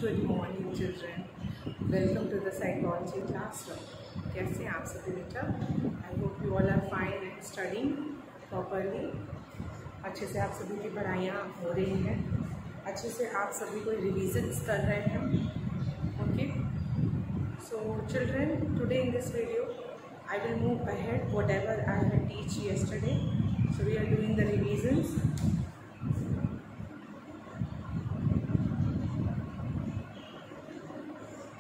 Good morning children. Welcome to the psychology classroom. कैसे हैं आप सभी बेटा? I hope you all are fine and studying properly. अच्छे से आप सभी की पढ़ाइयाँ हो रही हैं, अच्छे से आप सभी को रिविजन्स कर रहे हैं. Okay. So children, today in this video I will move ahead whatever I had teach yesterday. So we are doing the revisions.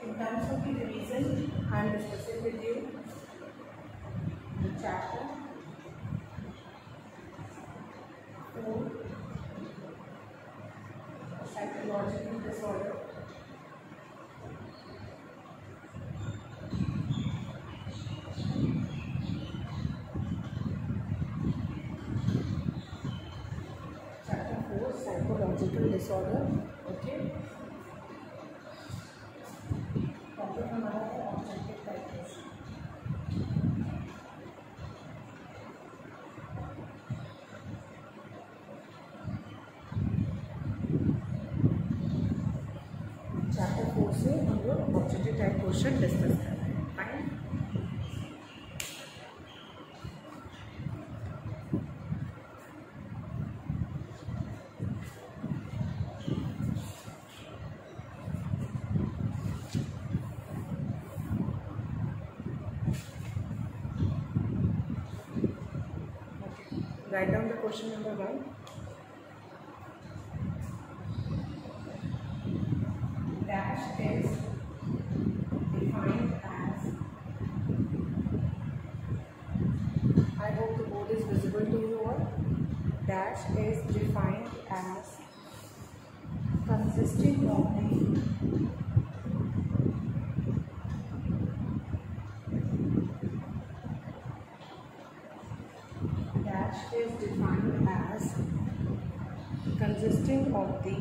In terms of the revision, I am discussing with you the chapter 4, psychological disorder. Chapter 4, psychological disorder. Okay. Topic हमारा है objective types. Chapter 4 से हम लोग objective type question discuss कर रहे हैं. Fine. Write down the question number 1. Dash is defined as. I hope the board is visible to you all. Dash is defined as consisting of the is defined as consisting of the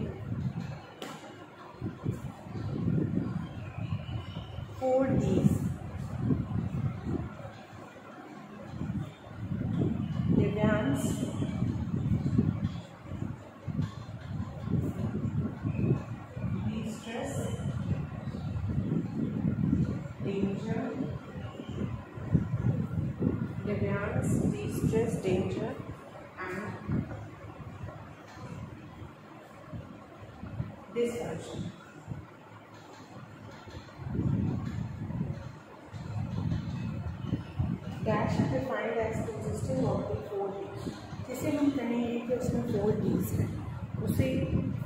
4 Ds. Deviance, de-stress, danger, deviance, de-stress, danger, and dysfunction. Dash is defined as consisting of the 4 Ds. जिसे हम कहेंगे कि उसमें 4 Ds हैं, उसे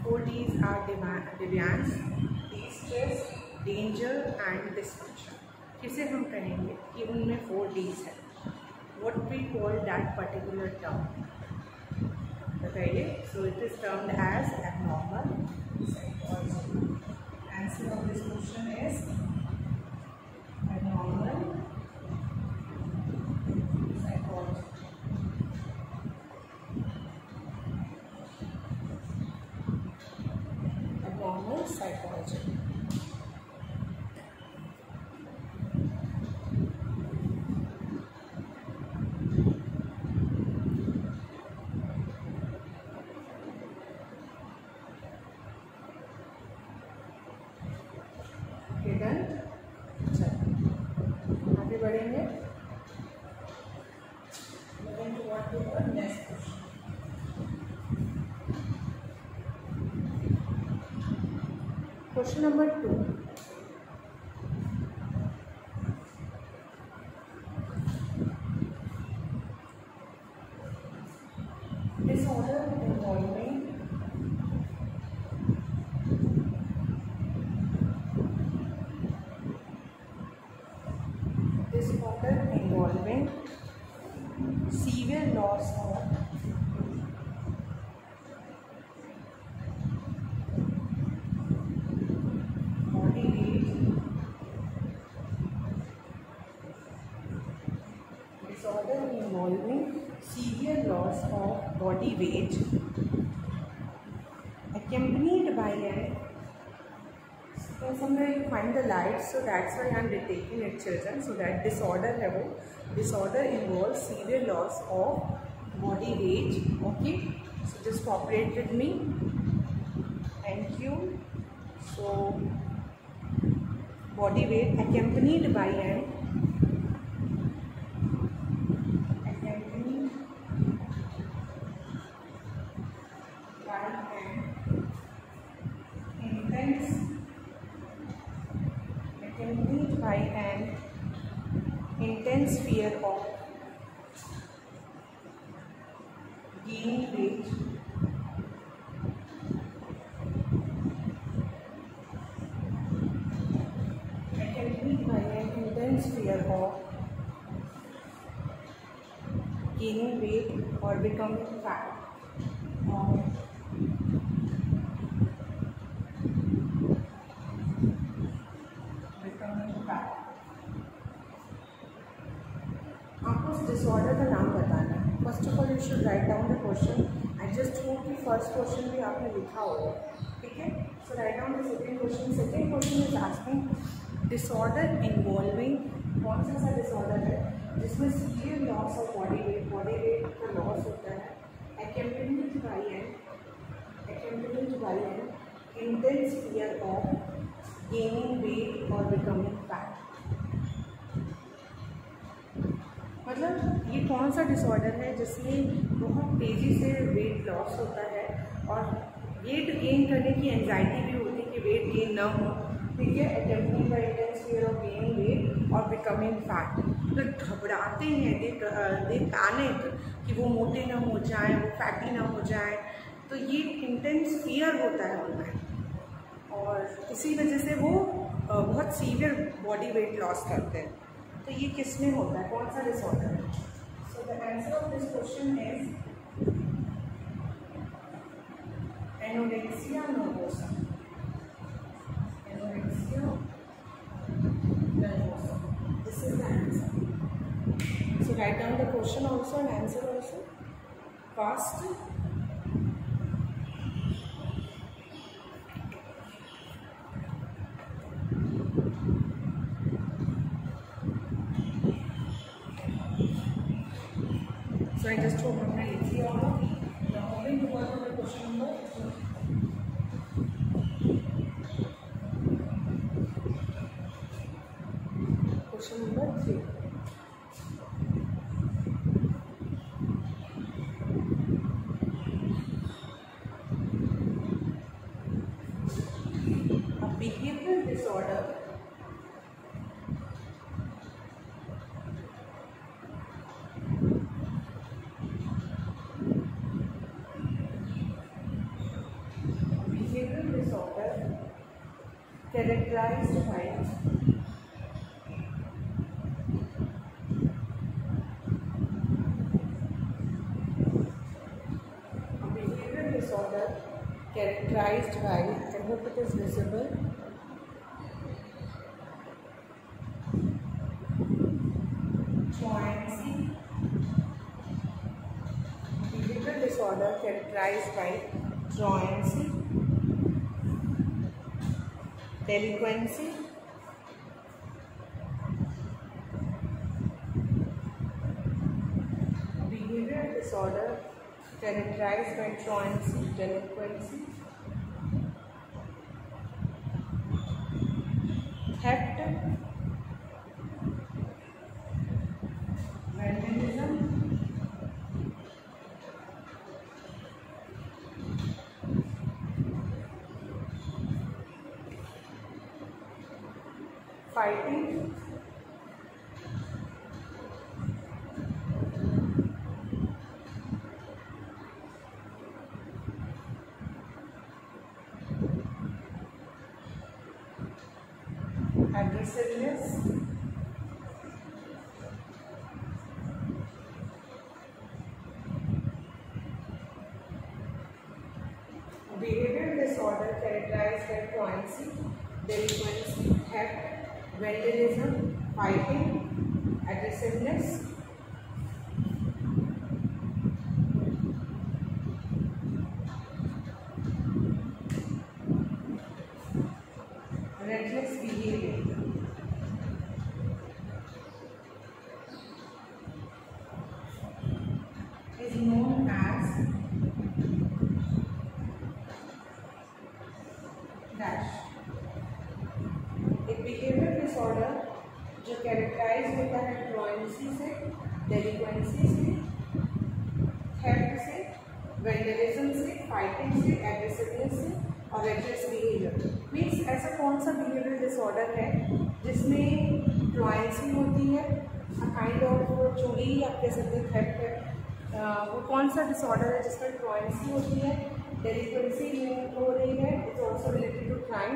4 Ds are deviance, de-stress, danger and dysfunction. जिसे हम कहेंगे कि उनमें 4 Ds हैं. What we call that particular term? बताइए. So it is termed as abnormal psychology. Answer of this question is abnormal psychology. Abnormal psychology. आगे बढ़ेंगे. Question number 2. Disorder involving severe loss of body weight. Disorder involving severe loss of body weight accompanied by an. Somewhere you find the lights, so that's why I am retaking it, children. So that disorder involves severe loss of body weight. Okay, so just cooperate with me. Thank you So body weight accompanied by an intense fear of gaining weight accompanied by an intense fear of gaining weight or becoming fat or becoming fat. आपको उस disorder का नाम बताना है. First of all you should write down the question. I just hope कि first question भी आपने लिखा होगा. ठीक है. So write down the second question. Second question is asking disorder involving. कौन सा डिसऑर्डर है जिसमें severe loss of body weight का लॉस होता है. accompanied by an intense fear of gaining weight or becoming fat. मतलब ये कौन सा डिसऑर्डर है जिसमें बहुत तेज़ी से वेट लॉस होता है और वेट गेन करने की एंजाइटी भी होती है कि वेट गेन ना हो. ठीक है. Attempting by intense fear of gaining weight और बिकमिंग फैट. तो घबराते हैं, दे पैनिक कि वो मोटे ना हो जाएं, वो फैटी ना हो जाएं. तो ये इंटेंस फियर होता है उनमें और इसी वजह से वो बहुत सीवियर बॉडी वेट लॉस करते हैं. तो ये किस में होता है, कौन सा डिसऑर्डर है? So the answer of this question is anorexia nervosa. Anorexia nervosa. This is the answer. So write down the question also and answer also fast. So I just hope हमने लिख लिया होगा. Now moving towards the question number 3. A behavioral disorder characterized by a behavioral disorder characterized by, I hope it is visible, truancy. Behavioral disorder characterized by truancy, delinquency, behavioral disorder characterized by truancy, delinquency, theft, vandalism, fighting, aggressiveness, behavioral disorder characterized by truancy, delinquency, theft, vandalism, fighting, aggressiveness, reckless behavior. Is known as dash. Disorder जो characterise होता है fluency से, डेलिक्वेंसी से, theft से, vandalism से, fighting से, aggressiveness से और रेकलेस बिहेवियर। मीन्स ऐसा कौन सा बिहेवियर डिसऑर्डर है जिसमें फ्लुएंसी होती है, काइंड ऑफ चोरी आप कह सकते हैं, थेफ्ट है, वो कौन सा डिसऑर्डर है जिसमें फ्लुएंसी होती है, डेलिक्वेंसी हो रही है, it's also related to crime,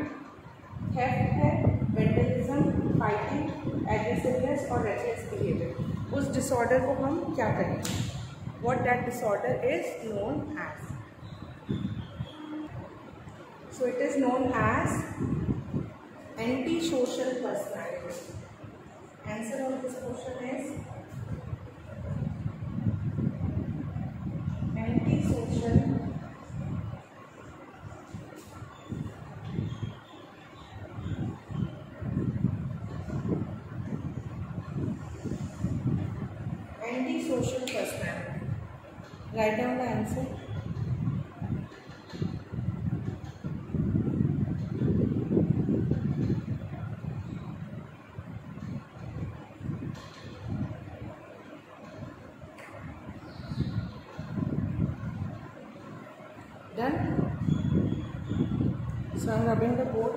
theft है, वेंडलिज्म, फाइटिंग, एग्रेसिवनेस और रेकलेस बिहेवियर। उस डिसऑर्डर को हम क्या करेंगे? What that disorder is known as. So it is known as antisocial personality. Answer of this question is antisocial personality. Write down the answer. Done? So I am rubbing the board.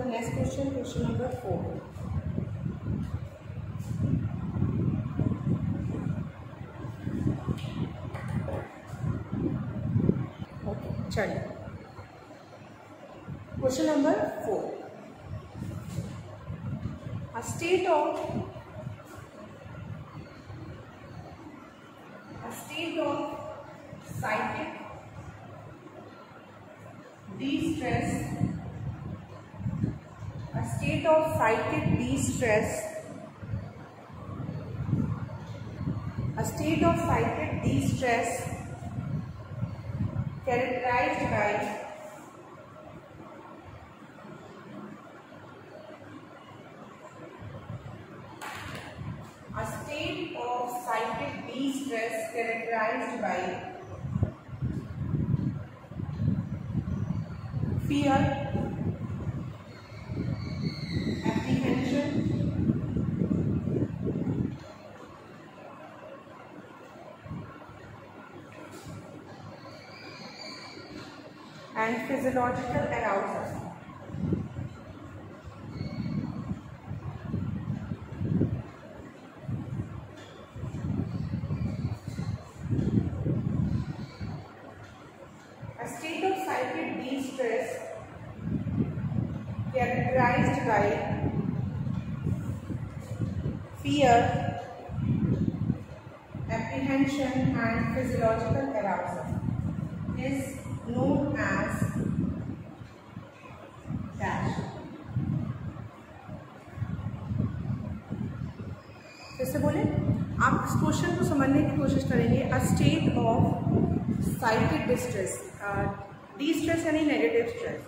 Next question, question number 4. Okay, चलिए. Question number 4. A state of psychic de-stress. A state of psychic de-stress. A state of psychic de-stress characterized by a state of psychic de-stress characterized by fear, apprehension, and physiological arousal. A state of psychic de-stress characterized by fear, apprehension and physiological arousal is known as dash. कैसे बोले? आप इस question को समझने की कोशिश करेंगे. A state of psychic distress, distress यानी नेगेटिव स्ट्रेस.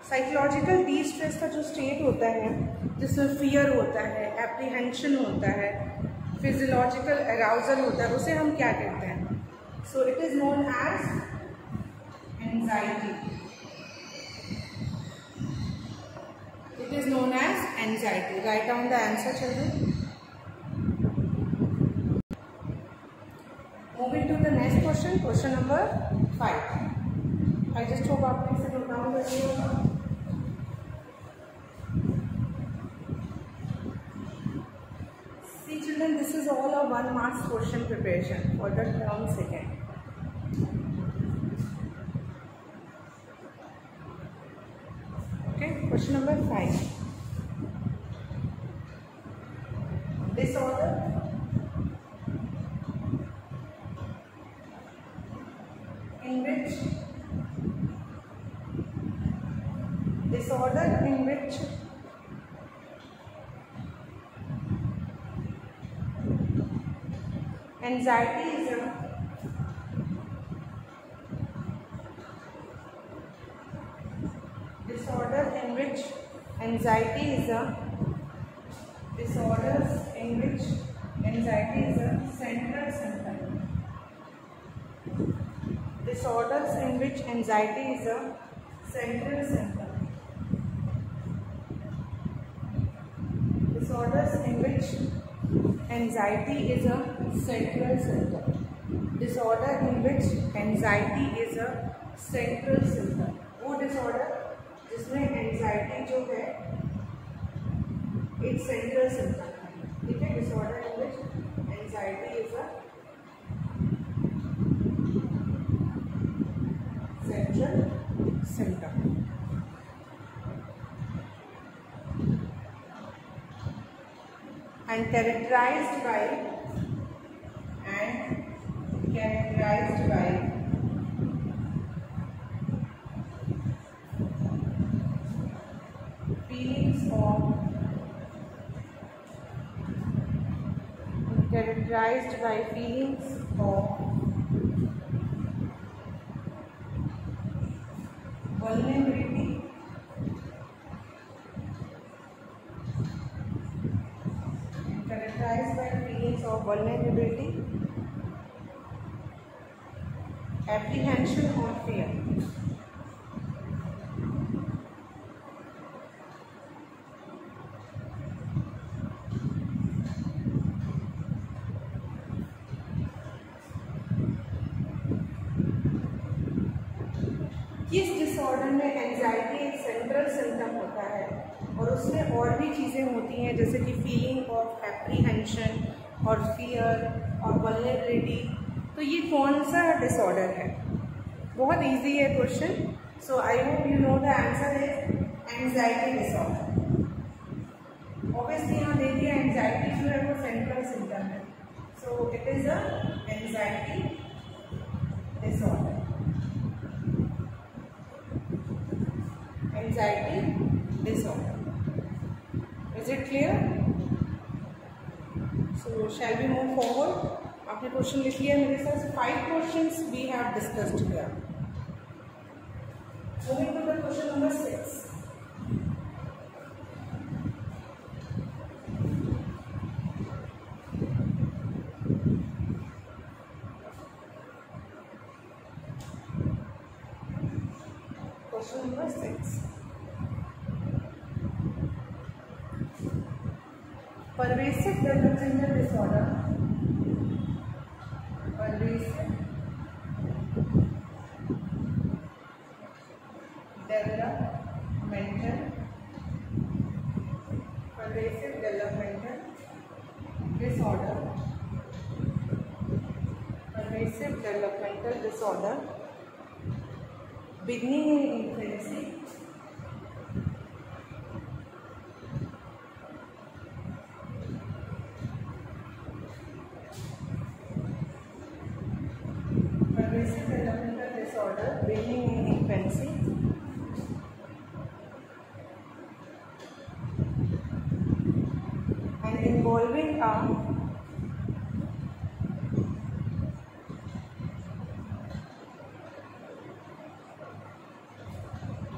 साइकोलॉजिकल डिस्ट्रेस का जो स्टेट होता है जिसमें फियर होता है, एप्रीहेंशन होता है, फिजियोलॉजिकल अराउजल होता है, उसे हम क्या कहते हैं? So it is known as anxiety. It is known as anxiety. Write down the answer. चलिए, moving to the next question, question number 5. I just hope आपने इसे नोट डाउन कर लिया होगा. See children, this is all a 1 marks question preparation for the term second. Okay, question number 5. Disorder in which anxiety is a disorders in which Anxiety is a central symptom. Disorders in which anxiety is a central symptom. Disorders in which anxiety is a central symptom. Disorder in which anxiety is a central symptom. वो disorder जिसमें anxiety जो है एक central symptom है. ठीक है, disorder in which anxiety is a central symptom. And characterized by feelings of vulnerability, apprehension or fear. किस disorder में एंजाइटी एक सेंट्रल सिम्टम होता है और उसमें और भी चीज़ें होती हैं जैसे कि फीलिंग ऑफ एप्रीहेंशन और फियर और वल्नरेबिलिटी, तो ये कौन सा डिसऑर्डर है? बहुत इजी है question. So I hope you know the answer is anxiety disorder. Obviously यहाँ दे दिया एंजाइटी जो है वो सेंट्रल सिम्टम है, सो it is a anxiety disorder. Anxiety disorder. Is it clear? So shall we move forward? आपने question लिख लिया मेरे साथ. 5 questions we have discussed here. Moving to the question number 6. Question number 6. Pervasive developmental disorder. Pervasive developmental disorder. Pervasive developmental disorder. Beginning in infancy. Pervasive developmental disorder beginning in infancy. And involving a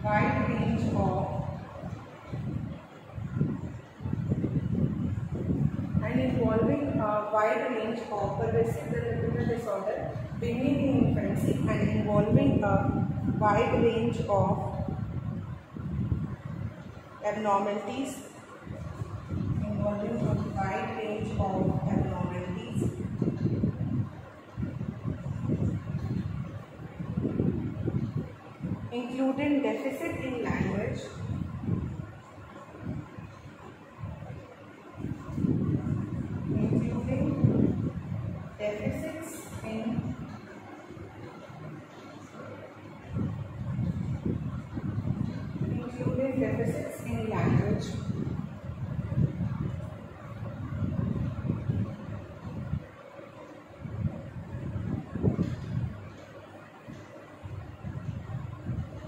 wide range of pervasive developmental disorder beginning in infancy and involving a wide range of abnormalities, including deficit in language, deficits in language,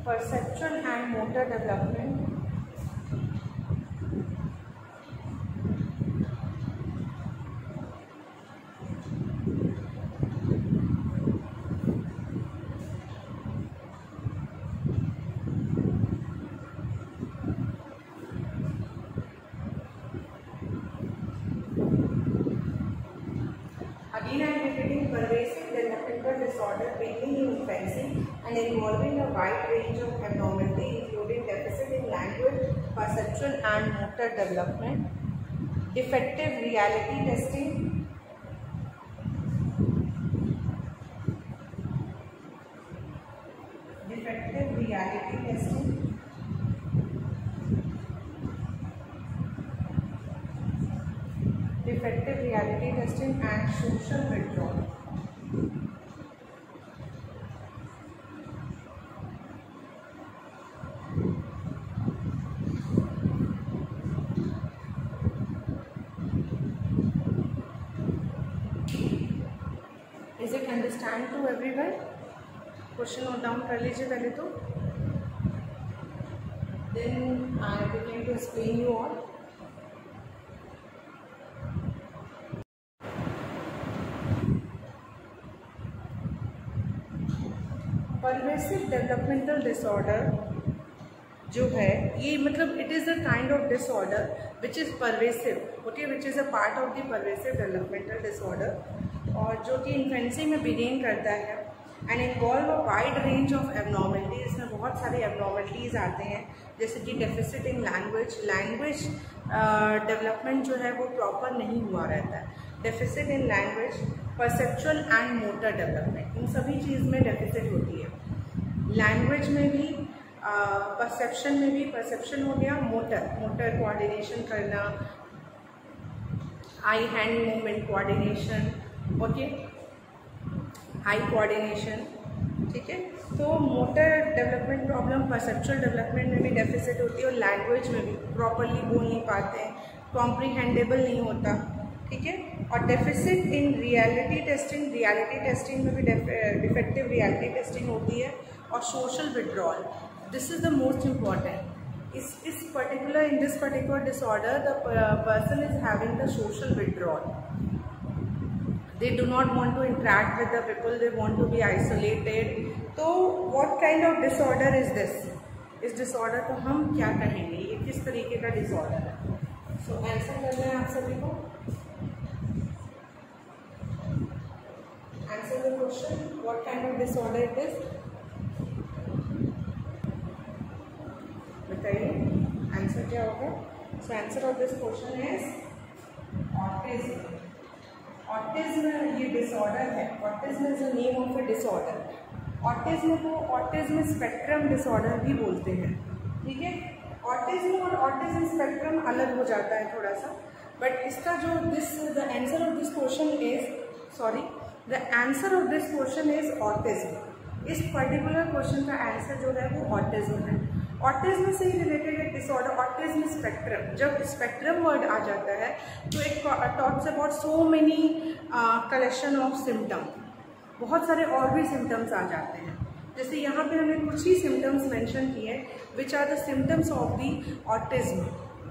perceptual and motor development, infancy and involving a wide range of abnormality including deficit in language, perceptual and motor development, defective reality testing, defective reality testing and social withdrawal. Is it understand to everyone? Question note down कर लीजिए पहले तो, then I begin to explain you all. Pervasive developmental disorder जो है ये मतलब it is a kind of disorder which is pervasive, okay, which is a part of the pervasive developmental disorder, और जो कि इन्फेंसी में बिगिन करता है and involve a wide range of abnormalities. इसमें बहुत सारे एबनॉर्मलिटीज़ आते हैं जैसे कि डेफिसिट इन लैंग्वेज डेवलपमेंट जो है वो प्रॉपर नहीं हुआ रहता है, deficit in language, perceptual and motor development, इन सभी चीज़ में डेफिसिट होती है. लैंग्वेज में भी, परसेप्शन में भी, परसेप्शन हो गया, मोटर कोऑर्डिनेशन करना, eye hand movement coordination, okay, eye coordination, ठीक है. तो motor development problem, perceptual development में भी डेफिसिट होती है और लैंग्वेज में भी प्रॉपरली बोल नहीं पाते हैं, कॉम्प्रीहेंडेबल नहीं होता, ठीक है. और डेफिसिट इन रियलिटी टेस्टिंग में भी डिफेक्टिव रियलिटी टेस्टिंग होती है. और social withdrawal, this is the most important. In this particular disorder the person is having the social withdrawal. They do not want to interact with the people, they want to be isolated. तो what kind of disorder is this? इस disorder को हम क्या कहेंगे, ये किस तरीके का disorder है? So आंसर करना है आप सभी को. Answer the question. What kind of disorder it is? बताइए आंसर क्या होगा. So answer of this question is autism. Autism ये डिसऑर्डर है. Autism is the name of A disorder. Autism को ऑटिज्म स्पेक्ट्रम डिसऑर्डर भी बोलते हैं, ठीक है. ऑटिज्म और ऑटिज्म स्पेक्ट्रम अलग हो जाता है थोड़ा सा, बट इसका जो the answer of this question is autism. इस पर्टिकुलर क्वेश्चन का आंसर जो है वो ऑटिज्म है. ऑटिज्म से ही रिलेटेड एक डिसऑर्डर ऑटिज्म स्पेक्ट्रम. जब स्पेक्ट्रम वर्ड आ जाता है तो एक talks about so many collection of symptom, बहुत सारे और भी सिम्टम्स आ जाते हैं. जैसे यहाँ पे हमने कुछ ही सिम्टम्स मेंशन किए which are the symptoms of the autism,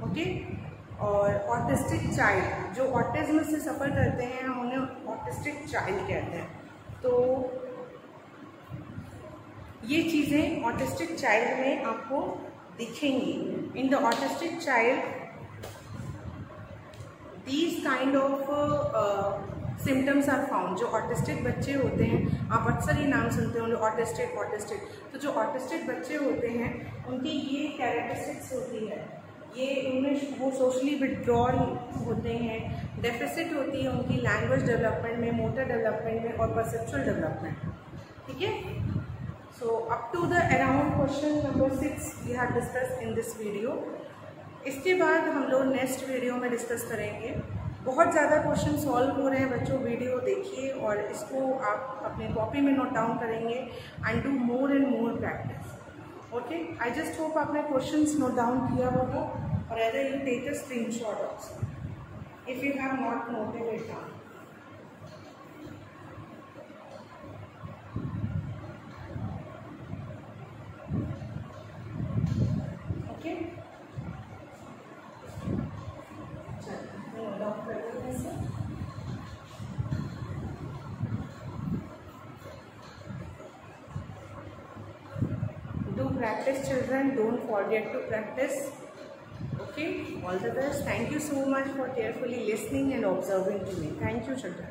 okay. और ऑटिस्टिक चाइल्ड, जो ऑटिज्म से सफ़र करते हैं हम उन्हें ऑटिस्टिक चाइल्ड कहते हैं. तो ये चीज़ें ऑटिस्टिक चाइल्ड में आपको दिखेंगी. In the autistic child these kind of symptoms are found. जो ऑटिस्टिक बच्चे होते हैं, आप अक्सर ये नाम सुनते होंगे ऑटिस्टिक. तो जो ऑटिस्टिक बच्चे होते हैं उनकी ये कैरेक्टरिस्टिक्स होती है, ये उनमें वो सोशली विड्रॉल होते हैं, डेफिसिट होती है उनकी लैंग्वेज डेवलपमेंट में, मोटर डेवलपमेंट में और परसेप्चुअल डेवलपमेंट, ठीक है. So up to the around question number 6 we have discussed in this video. इसके बाद हम लोग नेक्स्ट वीडियो में डिस्कस करेंगे. बहुत ज़्यादा क्वेश्चन सॉल्व हो रहे हैं बच्चों, वीडियो देखिए और इसको आप अपने कॉपी में नोट डाउन करेंगे and do more and more practice, okay. I just hope आपने क्वेश्चंस नोट डाउन किया होगा और either you take a screenshot also if you have not noted it down. Practice children, don't forget to practice, okay. All the best. Thank you so much for carefully listening and observing to me. Thank you children.